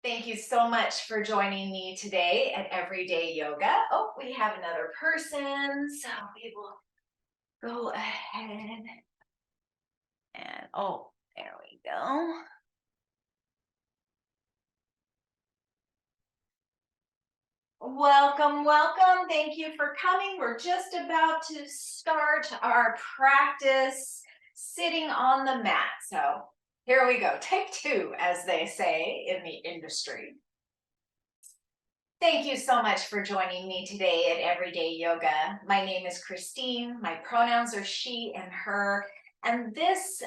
Thank you so much for joining me today at Everyday Yoga. Oh, we have another person, so we will go ahead and, oh, there we go. Welcome, welcome. Thank you for coming. We're just about to start our practice sitting on the mat. So here we go. Take two, as they say in the industry. Thank you so much for joining me today at Everyday Yoga. My name is Christine. My pronouns are she and her. And this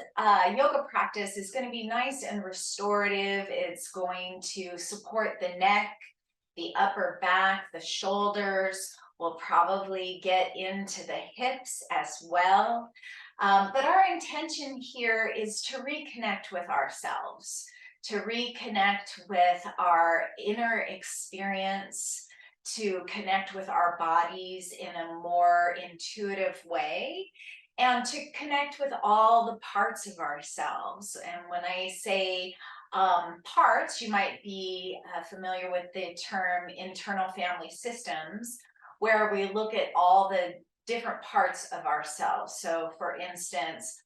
yoga practice is going to be nice and restorative. It's going to support the neck, the upper back, the shoulders. We'll probably get into the hips as well. But our intention here is to reconnect with ourselves, to reconnect with our inner experience, to connect with our bodies in a more intuitive way, and to connect with all the parts of ourselves. And when I say parts, you might be familiar with the term internal family systems, where we look at all the different parts of ourselves. So, for instance,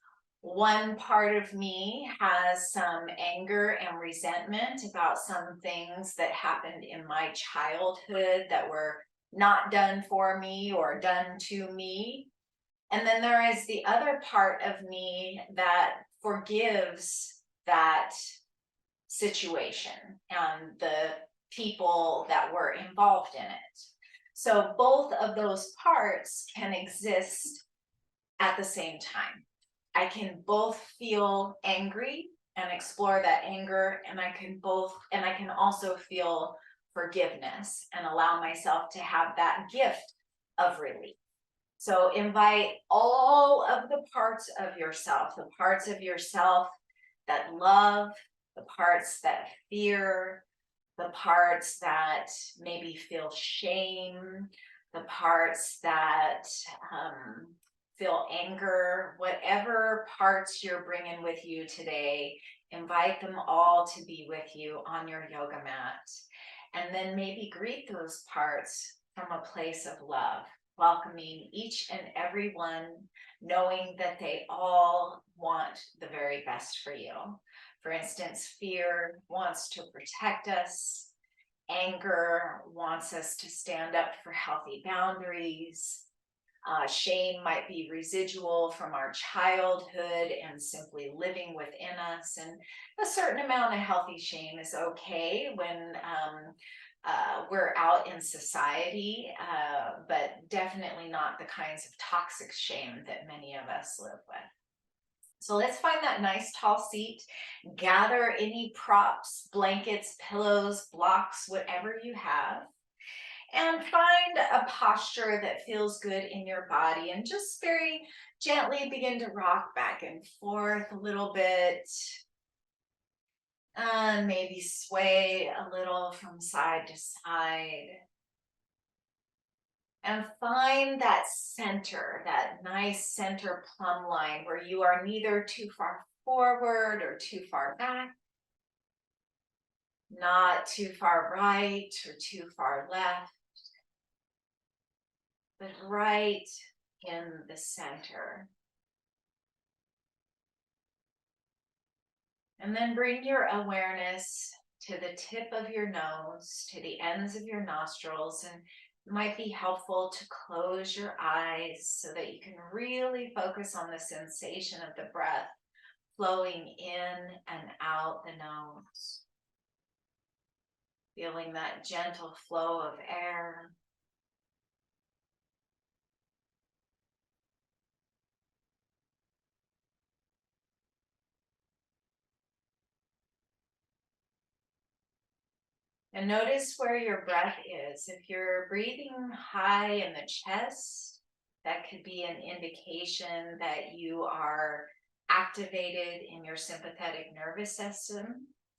one part of me has some anger and resentment about some things that happened in my childhood that were not done for me or done to me. And then there is the other part of me that forgives that situation and the people that were involved in it. So both of those parts can exist at the same time. I can both feel angry and explore that anger, and I can also feel forgiveness and allow myself to have that gift of relief. So invite all of the parts of yourself, the parts of yourself that love, the parts that fear, the parts that maybe feel shame, the parts that feel anger, whatever parts you're bringing with you today, invite them all to be with you on your yoga mat. And then maybe greet those parts from a place of love, welcoming each and every one, knowing that they all want the very best for you. For instance, fear wants to protect us. Anger wants us to stand up for healthy boundaries. Shame might be residual from our childhood and simply living within us. And a certain amount of healthy shame is okay when we're out in society, but definitely not the kinds of toxic shame that many of us live with. So let's find that nice tall seat, gather any props, blankets, pillows, blocks, whatever you have, and find a posture that feels good in your body and just very gently begin to rock back and forth a little bit and maybe sway a little from side to side. And find that center, that nice center plumb line where you are neither too far forward or too far back, not too far right or too far left, but right in the center. And then bring your awareness to the tip of your nose, to the ends of your nostrils, and it might be helpful to close your eyes so that you can really focus on the sensation of the breath flowing in and out the nose. Feeling that gentle flow of air. And notice where your breath is. If you're breathing high in the chest, that could be an indication that you are activated in your sympathetic nervous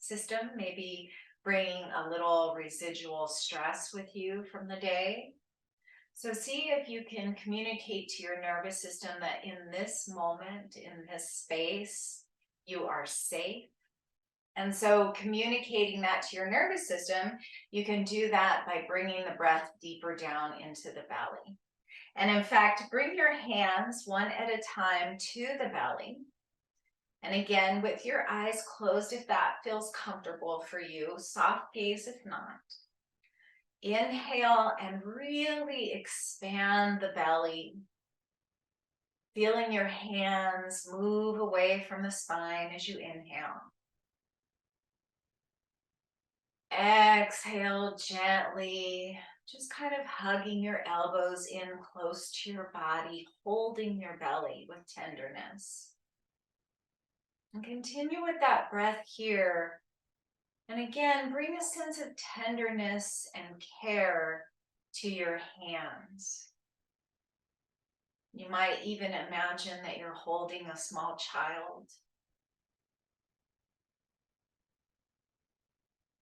system, maybe bringing a little residual stress with you from the day. So see if you can communicate to your nervous system that in this moment, in this space, you are safe And so communicating that to your nervous system, you can do that by bringing the breath deeper down into the belly. And in fact, bring your hands one at a time to the belly. And again, with your eyes closed, if that feels comfortable for you, soft gaze if not. Inhale and really expand the belly. Feeling your hands move away from the spine as you inhale. Exhale gently, just kind of hugging your elbows in close to your body, holding your belly with tenderness. And continue with that breath here. And again, bring a sense of tenderness and care to your hands. You might even imagine that you're holding a small child.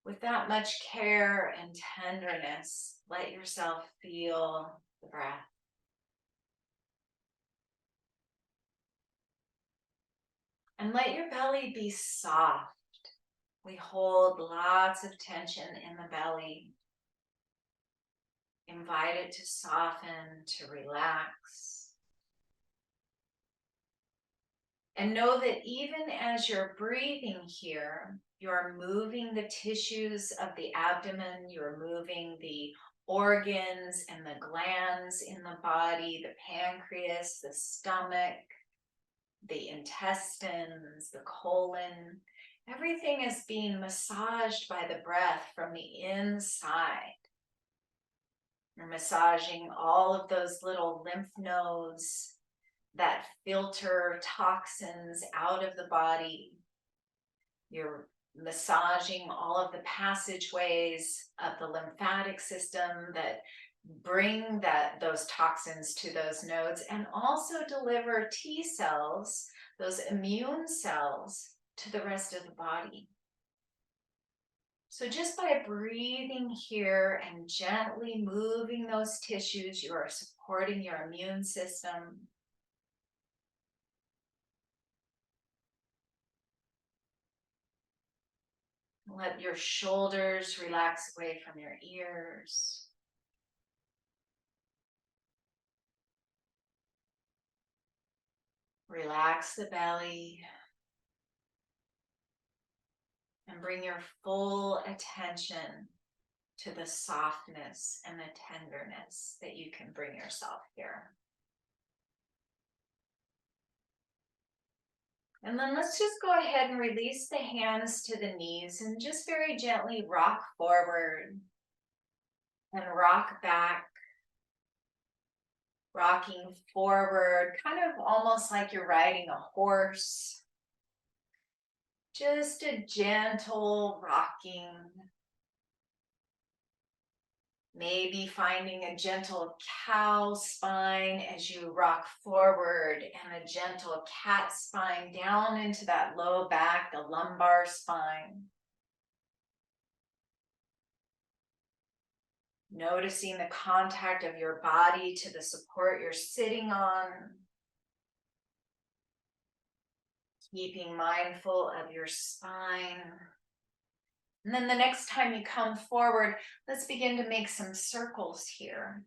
With that much care and tenderness, let yourself feel the breath. And let your belly be soft. We hold lots of tension in the belly. Invite it to soften, to relax. And know that even as you're breathing here, you're moving the tissues of the abdomen, you're moving the organs and the glands in the body, the pancreas, the stomach, the intestines, the colon. Everything is being massaged by the breath from the inside. You're massaging all of those little lymph nodes that filter toxins out of the body. You're massaging all of the passageways of the lymphatic system that bring those toxins to those nodes and also deliver T cells, those immune cells, to the rest of the body. So just by breathing here and gently moving those tissues, you are supporting your immune system. Let your shoulders relax away from your ears. Relax the belly. And bring your full attention to the softness and the tenderness that you can bring yourself here. And then let's just go ahead and release the hands to the knees and just very gently rock forward and rock back, rocking forward, kind of almost like you're riding a horse. Just a gentle rocking. Maybe finding a gentle cow spine as you rock forward and a gentle cat spine down into that low back, the lumbar spine. Noticing the contact of your body to the support you're sitting on. Keeping mindful of your spine. And then the next time you come forward, let's begin to make some circles here.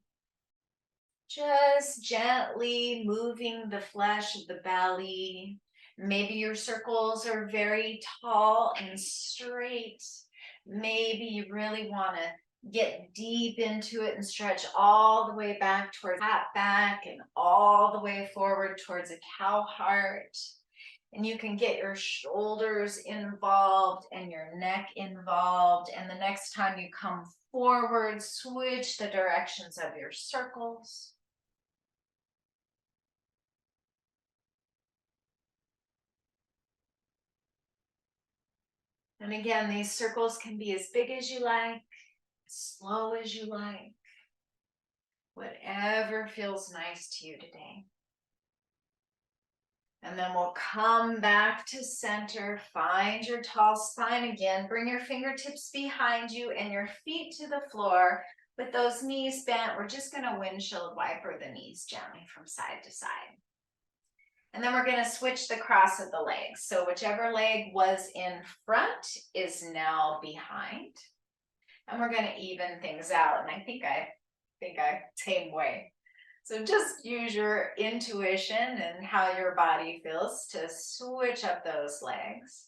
Just gently moving the flesh of the belly. Maybe your circles are very tall and straight. Maybe you really want to get deep into it and stretch all the way back towards that back and all the way forward towards a cow heart. And you can get your shoulders involved and your neck involved. And the next time you come forward, switch the directions of your circles. And again, these circles can be as big as you like, as slow as you like, whatever feels nice to you today. And then we'll come back to center, find your tall spine again, bring your fingertips behind you and your feet to the floor. With those knees bent, we're just gonna windshield wiper the knees gently from side to side. And then we're going to switch the cross of the legs. So whichever leg was in front is now behind. And we're going to even things out. And I think same way. So just use your intuition and how your body feels to switch up those legs.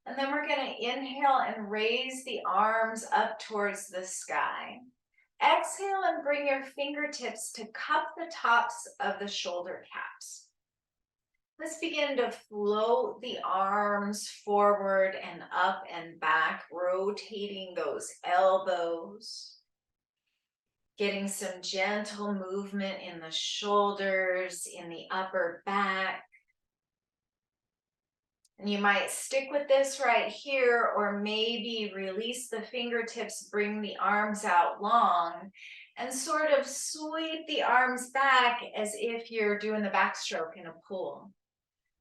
And then we're going to inhale and raise the arms up towards the sky. Exhale and bring your fingertips to cup the tops of the shoulder caps. Let's begin to float the arms forward and up and back, rotating those elbows. Getting some gentle movement in the shoulders, in the upper back. And you might stick with this right here, or maybe release the fingertips, bring the arms out long, and sort of sweep the arms back as if you're doing the backstroke in a pool.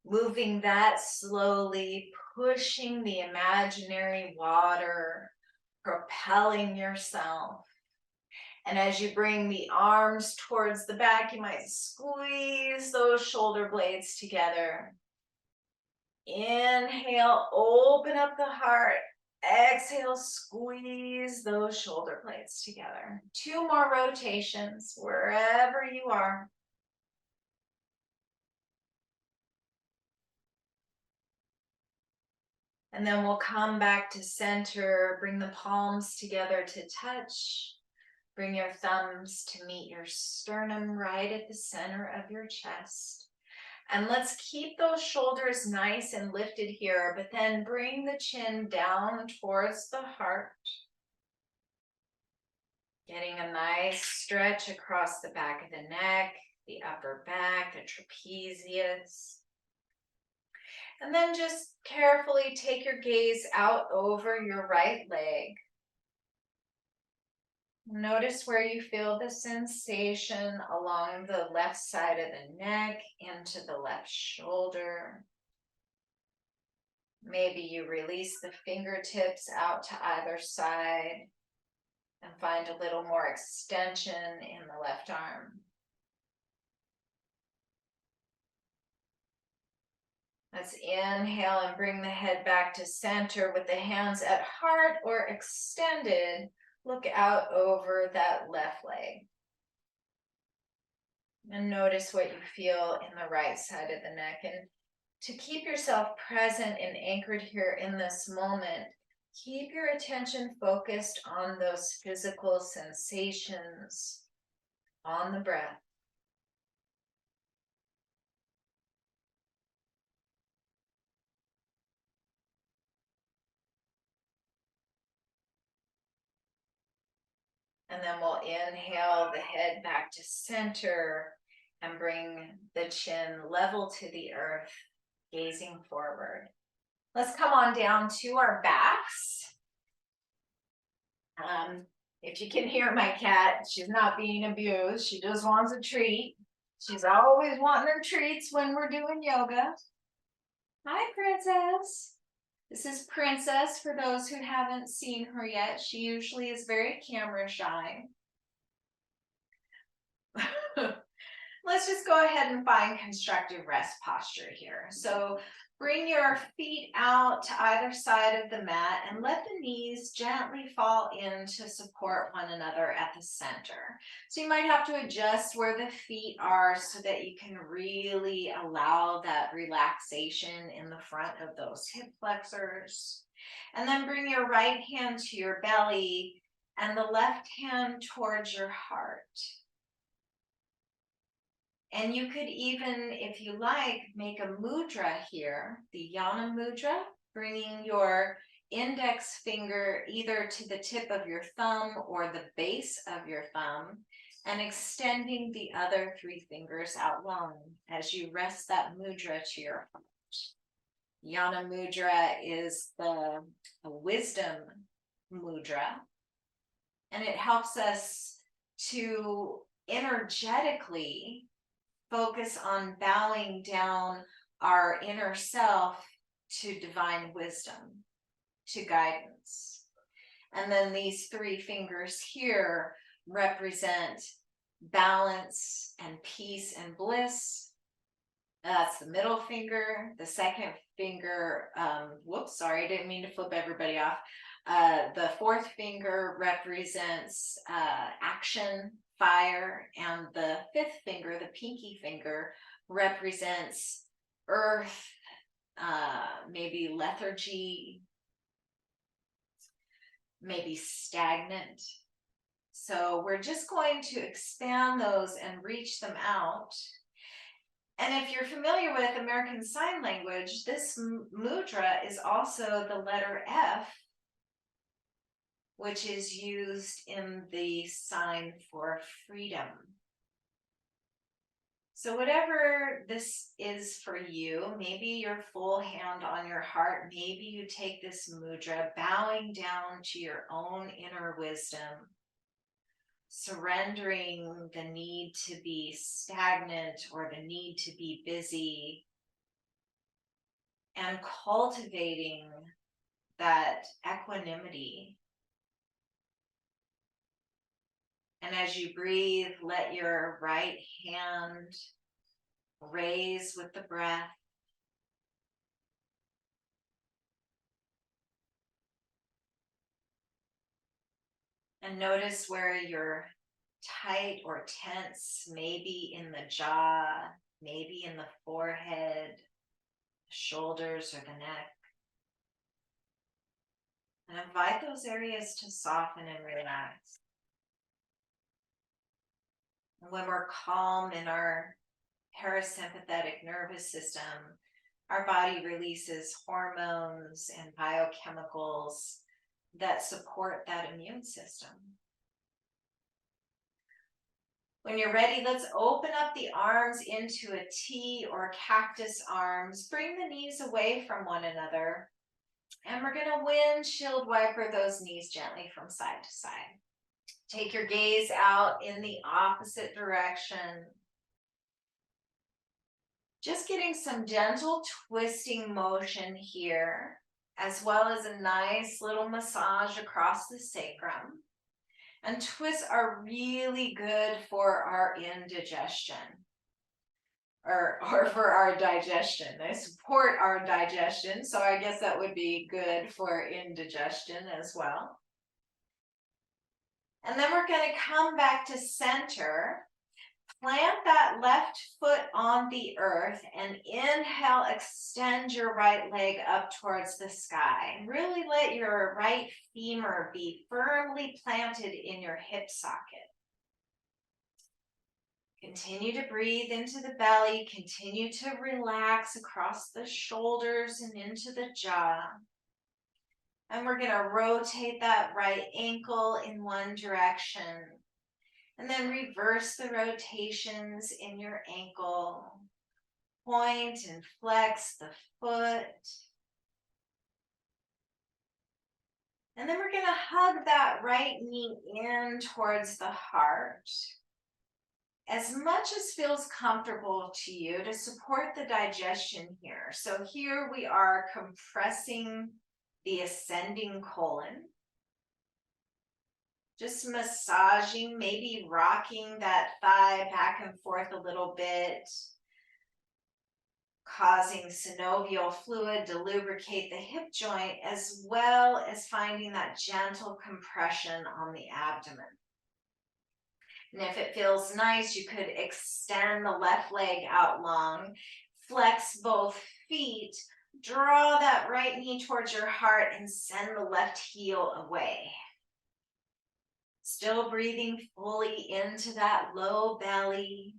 Moving that slowly, pushing the imaginary water, propelling yourself. And as you bring the arms towards the back, you might squeeze those shoulder blades together. Inhale, open up the heart. Exhale, squeeze those shoulder blades together. 2 more rotations wherever you are. And then we'll come back to center, bring the palms together to touch. Bring your thumbs to meet your sternum right at the center of your chest. And let's keep those shoulders nice and lifted here, but then bring the chin down towards the heart. Getting a nice stretch across the back of the neck, the upper back, the trapezius. And then just carefully take your gaze out over your right leg. Notice where you feel the sensation along the left side of the neck into the left shoulder. Maybe you release the fingertips out to either side and find a little more extension in the left arm. Let's inhale and bring the head back to center with the hands at heart or extended. Look out over that left leg. And notice what you feel in the right side of the neck. And to keep yourself present and anchored here in this moment, keep your attention focused on those physical sensations, on the breath. And then we'll inhale the head back to center and bring the chin level to the earth, gazing forward. Let's come on down to our backs. If you can hear my cat, she's not being abused. She just wants a treat. She's always wanting her treats when we're doing yoga. Hi, Princess. This is Princess for those who haven't seen her yet. She usually is very camera shy. Let's just go ahead and find constructive rest posture here. So bring your feet out to either side of the mat and let the knees gently fall in to support one another at the center. So you might have to adjust where the feet are so that you can really allow that relaxation in the front of those hip flexors. And then bring your right hand to your belly and the left hand towards your heart. And you could even, if you like, make a mudra here, the Yana mudra, bringing your index finger either to the tip of your thumb or the base of your thumb, and extending the other 3 fingers out long as you rest that mudra to your heart. Yana mudra is the wisdom mudra, and it helps us to energetically focus on bowing down our inner self to divine wisdom, to guidance. And then these 3 fingers here represent balance and peace and bliss. That's the middle finger. The second finger, whoops, sorry, I didn't mean to flip everybody off. The fourth finger represents action, fire, and the fifth finger, the pinky finger, represents earth, maybe lethargy, maybe stagnant. So we're just going to expand those and reach them out. And if you're familiar with American Sign Language, this mudra is also the letter F, which is used in the sign for freedom. So whatever this is for you, maybe your full hand on your heart, maybe you take this mudra bowing down to your own inner wisdom, surrendering the need to be stagnant or the need to be busy, and cultivating that equanimity. And as you breathe, let your right hand raise with the breath. And notice where you're tight or tense, maybe in the jaw, maybe in the forehead, shoulders, or the neck. And invite those areas to soften and relax. And when we're calm in our parasympathetic nervous system, our body releases hormones and biochemicals that support that immune system. When you're ready, let's open up the arms into a T or cactus arms. Bring the knees away from one another. And we're going to windshield wiper those knees gently from side to side. Take your gaze out in the opposite direction. Just getting some gentle twisting motion here, as well as a nice little massage across the sacrum. And twists are really good for our indigestion, or for our digestion. They support our digestion, so I guess that would be good for indigestion as well. And then we're going to come back to center. Plant that left foot on the earth and inhale, extend your right leg up towards the sky. And really let your right femur be firmly planted in your hip socket. Continue to breathe into the belly. Continue to relax across the shoulders and into the jaw. And we're going to rotate that right ankle in one direction. And then reverse the rotations in your ankle. Point and flex the foot. And then we're going to hug that right knee in towards the heart. As much as feels comfortable to you to support the digestion here. So here we are compressing the ascending colon. Just massaging, maybe rocking that thigh back and forth a little bit, causing synovial fluid to lubricate the hip joint, as well as finding that gentle compression on the abdomen. And if it feels nice, you could extend the left leg out long, flex both feet, draw that right knee towards your heart, and send the left heel away. Still breathing fully into that low belly.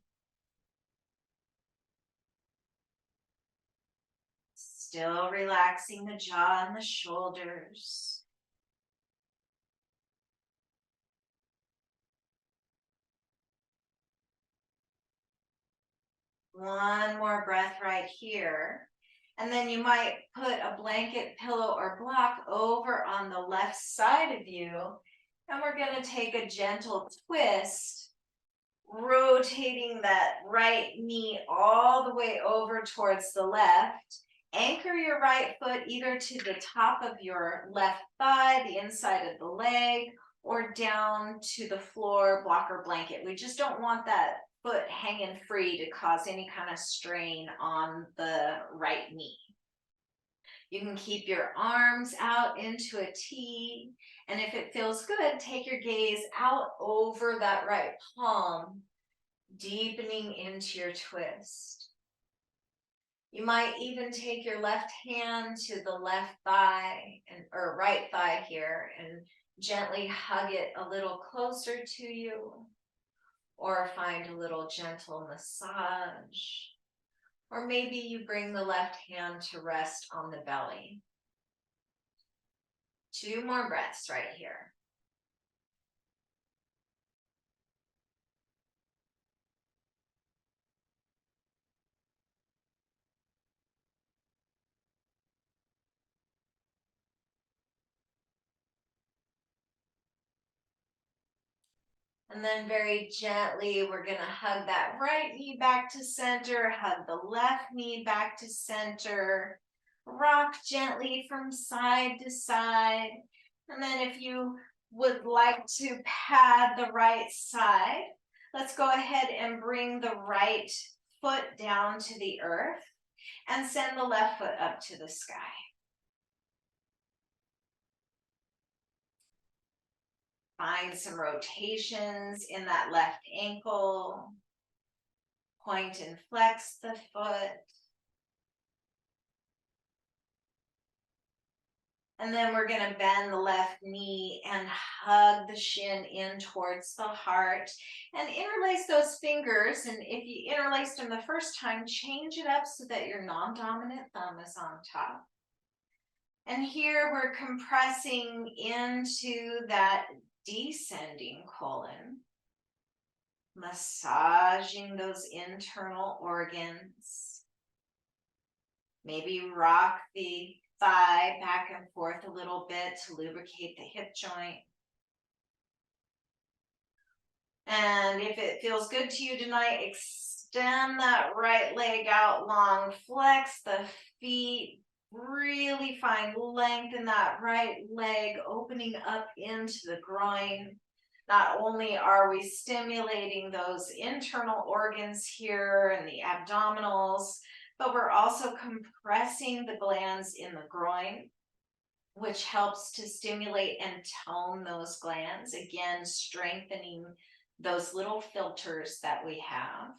Still relaxing the jaw and the shoulders. One more breath right here. And then you might put a blanket, pillow, or block over on the left side of you. And we're going to take a gentle twist, rotating that right knee all the way over towards the left. Anchor your right foot either to the top of your left thigh, the inside of the leg, or down to the floor, block, or blanket. We just don't want that foot hanging free to cause any kind of strain on the right knee. You can keep your arms out into a T, and if it feels good, take your gaze out over that right palm, deepening into your twist. You might even take your left hand to the left thigh or right thigh here and gently hug it a little closer to you, or find a little gentle massage. Or maybe you bring the left hand to rest on the belly. 2 more breaths right here. And then very gently, we're going to hug that right knee back to center, hug the left knee back to center, rock gently from side to side. And then if you would like to pad the right side, let's go ahead and bring the right foot down to the earth and send the left foot up to the sky. Find some rotations in that left ankle. Point and flex the foot. And then we're going to bend the left knee and hug the shin in towards the heart and interlace those fingers. And if you interlaced them the first time, change it up so that your non-dominant thumb is on top. And here we're compressing into that descending colon, massaging those internal organs. Maybe rock the thigh back and forth a little bit to lubricate the hip joint. And if it feels good to you tonight, extend that right leg out long, flex the feet, really find length in that right leg, opening up into the groin. Not only are we stimulating those internal organs here and the abdominals, but we're also compressing the glands in the groin, which helps to stimulate and tone those glands, again, strengthening those little filters that we have.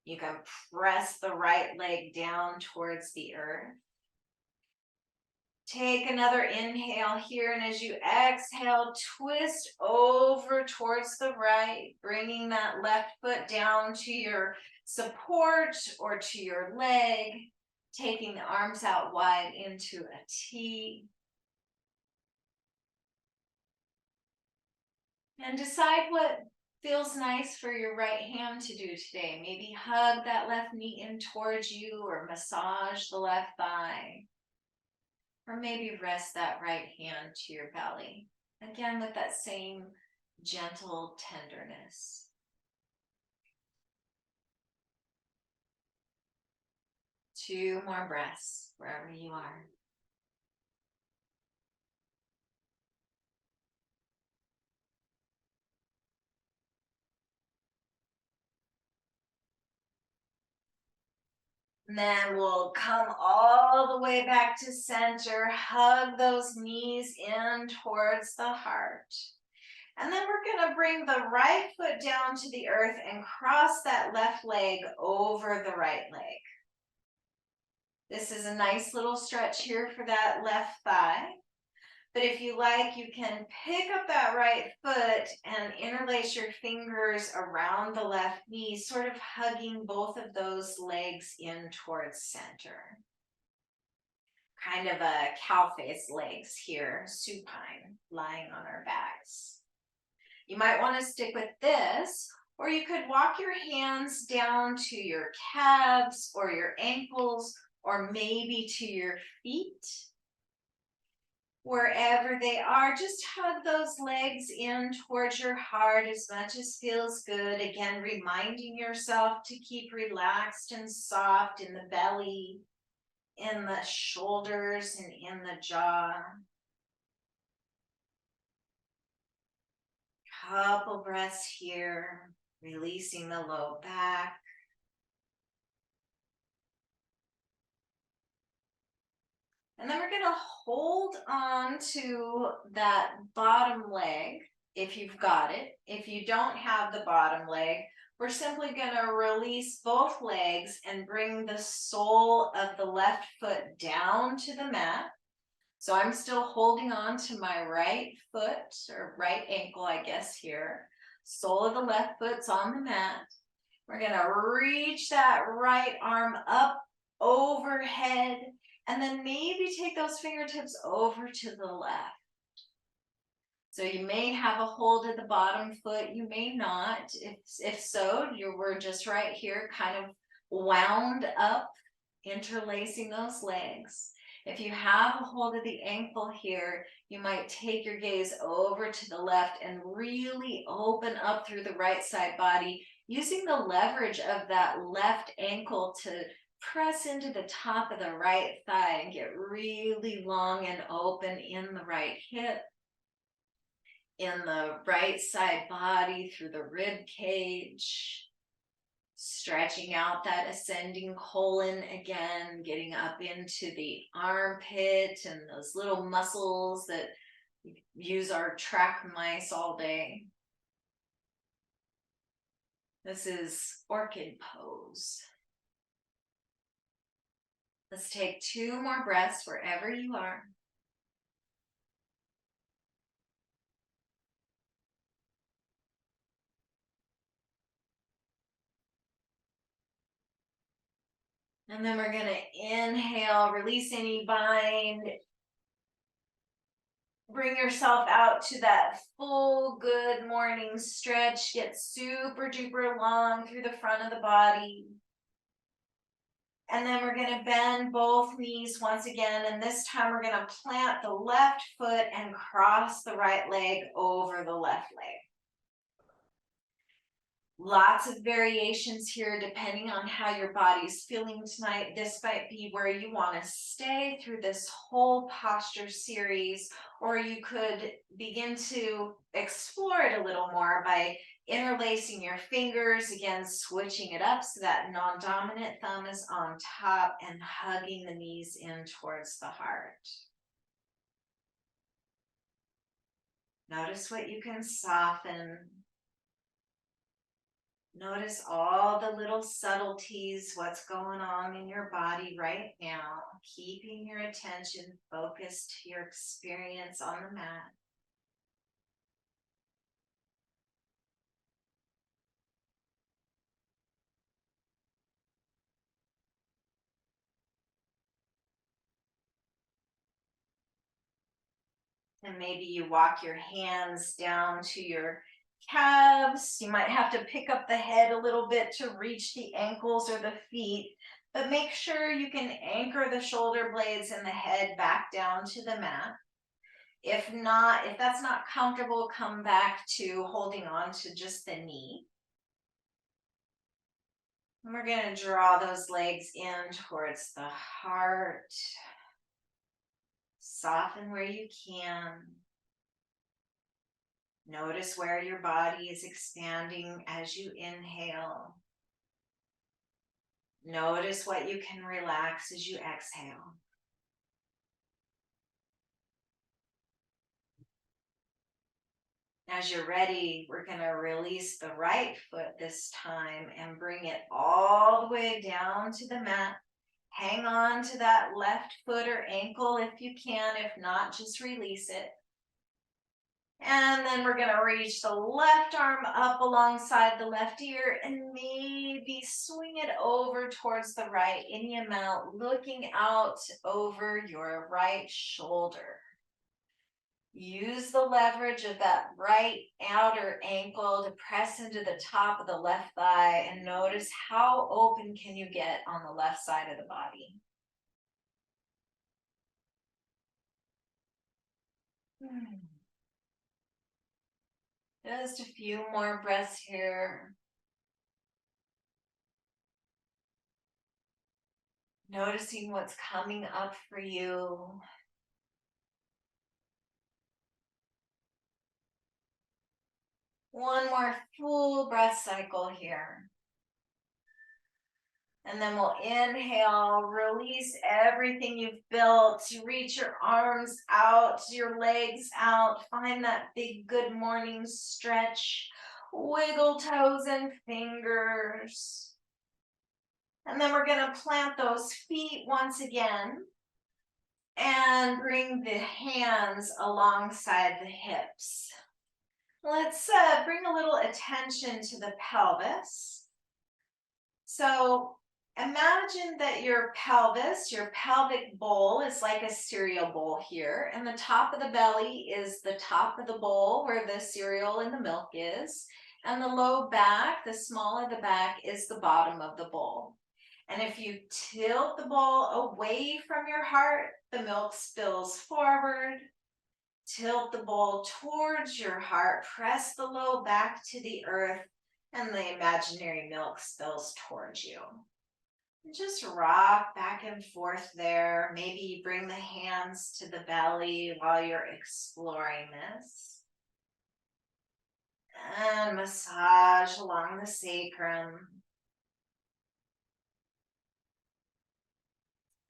You can press the right leg down towards the earth. Take another inhale here, and as you exhale, twist over towards the right, bringing that left foot down to your support or to your leg, taking the arms out wide into a T. And decide what feels nice for your right hand to do today. Maybe hug that left knee in towards you or massage the left thigh. Or maybe rest that right hand to your belly. Again, with that same gentle tenderness. Two more breaths wherever you are. And then we'll come all the way back to center, hug those knees in towards the heart. And then we're going to bring the right foot down to the earth and cross that left leg over the right leg. This is a nice little stretch here for that left thigh. But if you like, you can pick up that right foot and interlace your fingers around the left knee, sort of hugging both of those legs in towards center. Kind of a cow face legs here, supine, lying on our backs. You might want to stick with this, or you could walk your hands down to your calves or your ankles, or maybe to your feet. Wherever they are, just hug those legs in towards your heart as much as feels good. Again, reminding yourself to keep relaxed and soft in the belly, in the shoulders, and in the jaw. Couple breaths here. releasing the low back. And then we're gonna hold on to that bottom leg if you've got it. If you don't have the bottom leg, we're simply gonna release both legs and bring the sole of the left foot down to the mat. So I'm still holding on to my right foot, or right ankle, I guess here. Sole of the left foot's on the mat. We're gonna reach that right arm up overhead, and then maybe take those fingertips over to the left. So you may have a hold at the bottom foot, you may not. If so, we're just right here, kind of wound up, interlacing those legs. If you have a hold of the ankle here, you might take your gaze over to the left and really open up through the right side body, using the leverage of that left ankle to press into the top of the right thigh and get really long and open in the right hip, in the right side body through the rib cage. Stretching out that ascending colon again, getting up into the armpit and those little muscles that use our track mice all day. This is orchid pose. Let's take 2 more breaths wherever you are. And then we're gonna inhale, release any bind. Bring yourself out to that full good morning stretch. Get super duper long through the front of the body. And then we're gonna bend both knees once again. And this time we're gonna plant the left foot and cross the right leg over the left leg. Lots of variations here depending on how your body's feeling tonight. This might be where you want to stay through this whole posture series, or you could begin to explore it a little more by interlacing your fingers, again, switching it up so that non-dominant thumb is on top and hugging the knees in towards the heart. Notice what you can soften. Notice all the little subtleties, what's going on in your body right now, keeping your attention focused to your experience on the mat. And maybe you walk your hands down to your calves. You might have to pick up the head a little bit to reach the ankles or the feet, but make sure you can anchor the shoulder blades and the head back down to the mat. If not, if that's not comfortable, come back to holding on to just the knee. And we're going to draw those legs in towards the heart. Soften where you can. Notice where your body is expanding as you inhale. Notice what you can relax as you exhale. As you're ready, we're going to release the right foot this time and bring it all the way down to the mat. Hang on to that left foot or ankle if you can. If not, just release it. And then we're going to reach the left arm up alongside the left ear and maybe swing it over towards the right any amount, looking out over your right shoulder. Use the leverage of that right outer ankle to press into the top of the left thigh, and notice how open can you get on the left side of the body. Just a few more breaths here. Noticing what's coming up for you. One more full breath cycle here. And then we'll inhale, release everything you've built. Reach your arms out, your legs out. Find that big good morning stretch. Wiggle toes and fingers. And then we're going to plant those feet once again. And bring the hands alongside the hips. Let's bring a little attention to the pelvis. So imagine that your pelvis, your pelvic bowl is like a cereal bowl here, and the top of the belly is the top of the bowl where the cereal and the milk is, and the low back, the small of the back, is the bottom of the bowl. And if you tilt the bowl away from your heart, the milk spills forward. Tilt the bowl towards your heart, press the low back to the earth, and the imaginary milk spills towards you. And just rock back and forth there. Maybe you bring the hands to the belly while you're exploring this. And massage along the sacrum.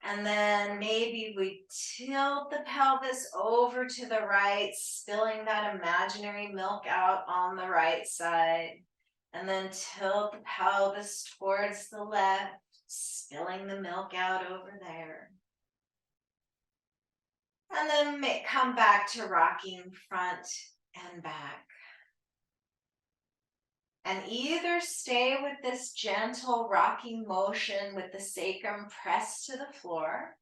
And then maybe we tilt the pelvis over to the right, spilling that imaginary milk out on the right side. And then tilt the pelvis towards the left, spilling the milk out over there. And then come back to rocking front and back. And either stay with this gentle rocking motion with the sacrum pressed to the floor,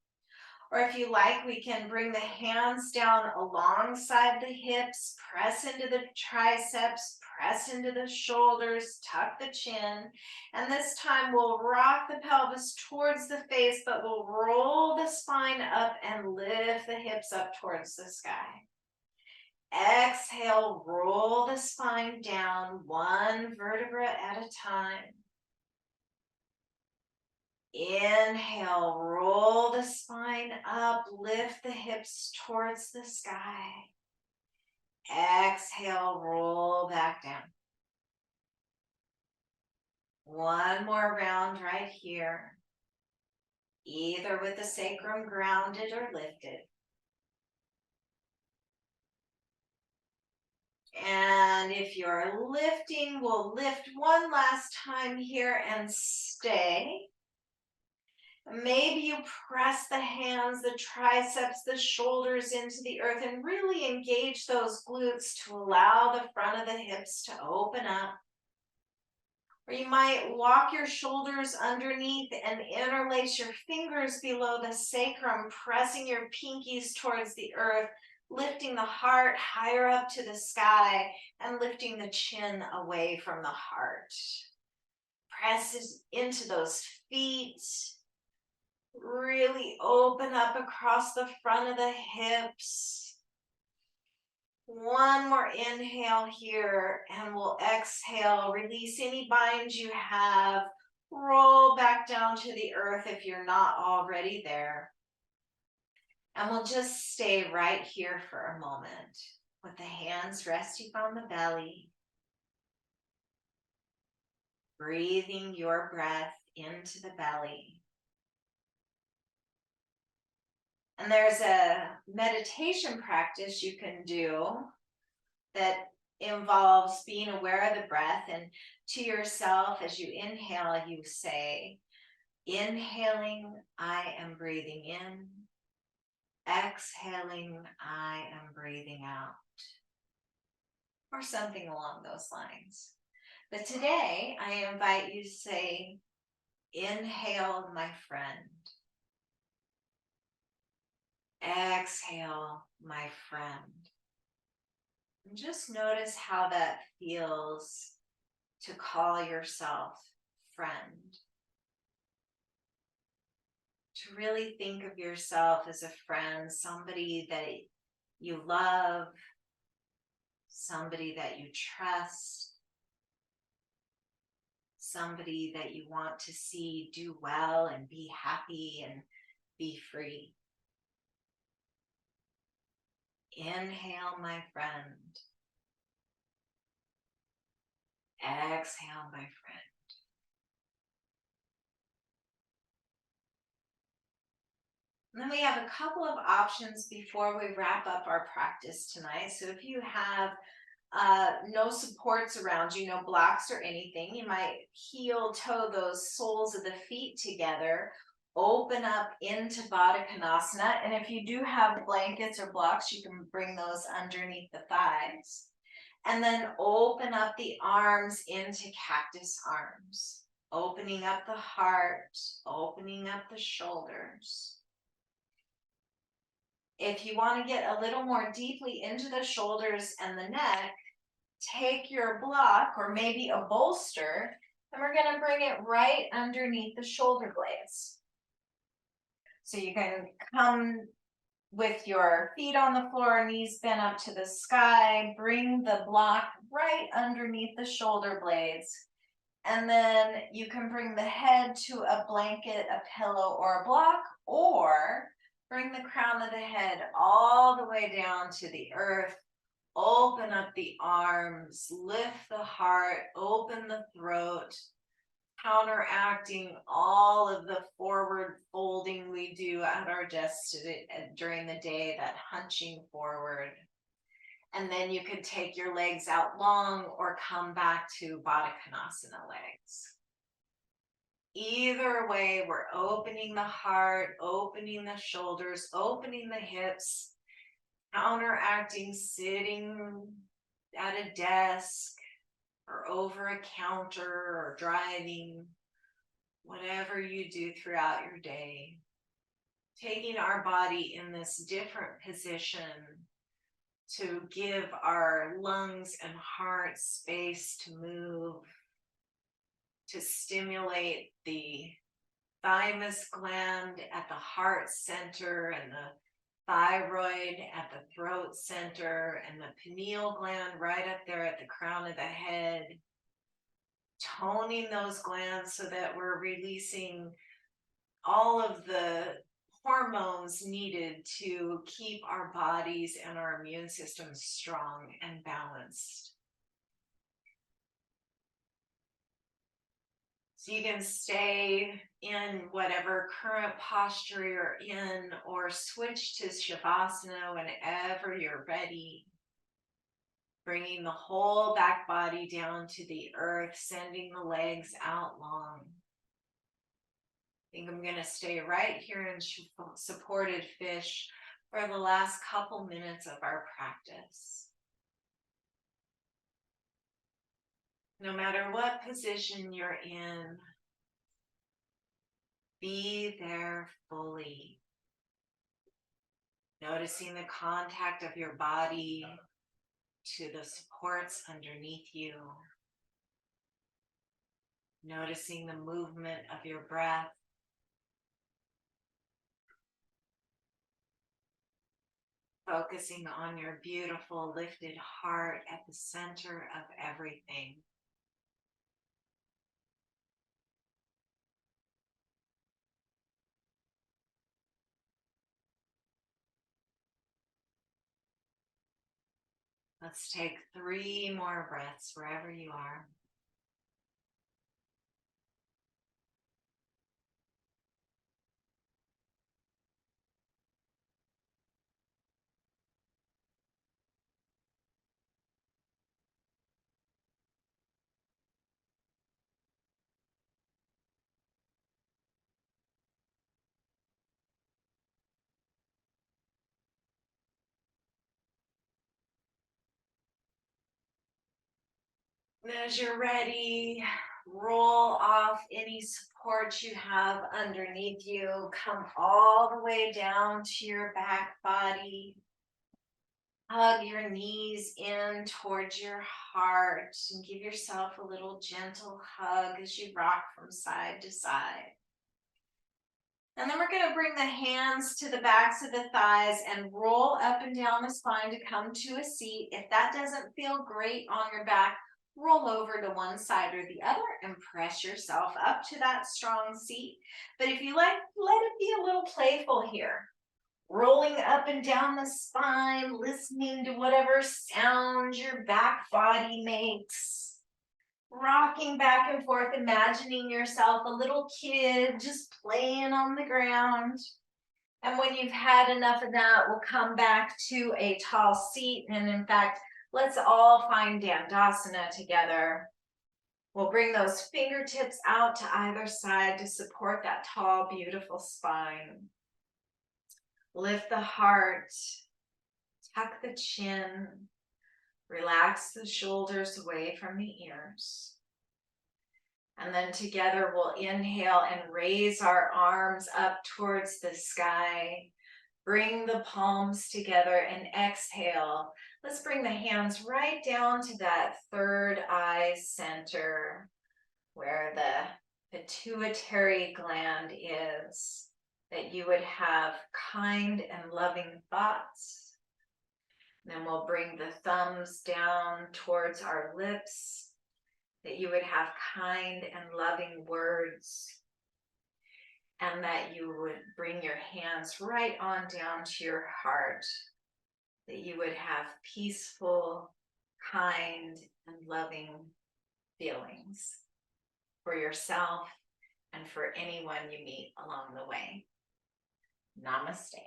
or if you like, we can bring the hands down alongside the hips, press into the triceps, press into the shoulders, tuck the chin, and this time we'll rock the pelvis towards the face, but we'll roll the spine up and lift the hips up towards the sky. Exhale, roll the spine down, one vertebra at a time. Inhale, roll the spine up, lift the hips towards the sky. Exhale, roll back down. One more round right here, either with the sacrum grounded or lifted. And if you're lifting, we'll lift one last time here and stay. Maybe you press the hands, the triceps, the shoulders into the earth and really engage those glutes to allow the front of the hips to open up. Or you might walk your shoulders underneath and interlace your fingers below the sacrum, pressing your pinkies towards the earth, lifting the heart higher up to the sky and lifting the chin away from the heart. Press into those feet. Really open up across the front of the hips. One more inhale here, and we'll exhale. Release any binds you have. Roll back down to the earth if you're not already there. And we'll just stay right here for a moment with the hands resting on the belly. Breathing your breath into the belly. And there's a meditation practice you can do that involves being aware of the breath, and to yourself as you inhale, you say, inhaling, I am breathing in. Exhaling, I am breathing out. Or something along those lines. But today, I invite you to say, inhale, my friend. Exhale, my friend. And just notice how that feels to call yourself friend. To really think of yourself as a friend, somebody that you love, somebody that you trust, somebody that you want to see do well and be happy and be free. Inhale, my friend. Exhale, my friend. And then we have a couple of options before we wrap up our practice tonight. So if you have no supports around you, no blocks or anything, you might heel toe those soles of the feet together, open up into Baddha Konasana. And if you do have blankets or blocks, you can bring those underneath the thighs. And then open up the arms into cactus arms, opening up the heart, opening up the shoulders. If you want to get a little more deeply into the shoulders and the neck, take your block or maybe a bolster, and we're going to bring it right underneath the shoulder blades. So you can come with your feet on the floor, knees bent up to the sky, bring the block right underneath the shoulder blades. And then you can bring the head to a blanket, a pillow, or a block, or bring the crown of the head all the way down to the earth. Open up the arms, lift the heart, open the throat, counteracting all of the forward folding we do at our desk during the day, that hunching forward. And then you could take your legs out long or come back to Baddha Konasana legs. Either way, we're opening the heart, opening the shoulders, opening the hips, counteracting sitting at a desk or over a counter or driving, whatever you do throughout your day. Taking our body in this different position to give our lungs and heart space to move, to stimulate the thymus gland at the heart center and the thyroid at the throat center and the pineal gland right up there at the crown of the head. Toning those glands so that we're releasing all of the hormones needed to keep our bodies and our immune systems strong and balanced. So you can stay in whatever current posture you're in or switch to Shavasana whenever you're ready. Bringing the whole back body down to the earth, sending the legs out long. I think I'm going to stay right here in supported fish for the last couple minutes of our practice. No matter what position you're in, be there fully. Noticing the contact of your body to the supports underneath you. Noticing the movement of your breath. Focusing on your beautiful lifted heart at the center of everything. Let's take 3 more breaths wherever you are. And as you're ready, roll off any support you have underneath you. Come all the way down to your back body. Hug your knees in towards your heart and give yourself a little gentle hug as you rock from side to side. And then we're going to bring the hands to the backs of the thighs and roll up and down the spine to come to a seat. If that doesn't feel great on your back, roll over to one side or the other and press yourself up to that strong seat. But if you like, let it be a little playful here. Rolling up and down the spine, listening to whatever sound your back body makes. rocking back and forth, imagining yourself a little kid just playing on the ground. And when you've had enough of that, we'll come back to a tall seat. And in fact, let's all find Dandasana together. We'll bring those fingertips out to either side to support that tall, beautiful spine. Lift the heart, tuck the chin, relax the shoulders away from the ears. And then together we'll inhale and raise our arms up towards the sky. Bring the palms together and exhale. Let's bring the hands right down to that third eye center where the pituitary gland is, that you would have kind and loving thoughts. Then we'll bring the thumbs down towards our lips, that you would have kind and loving words, and that you would bring your hands right on down to your heart, that you would have peaceful, kind, and loving feelings for yourself and for anyone you meet along the way. Namaste.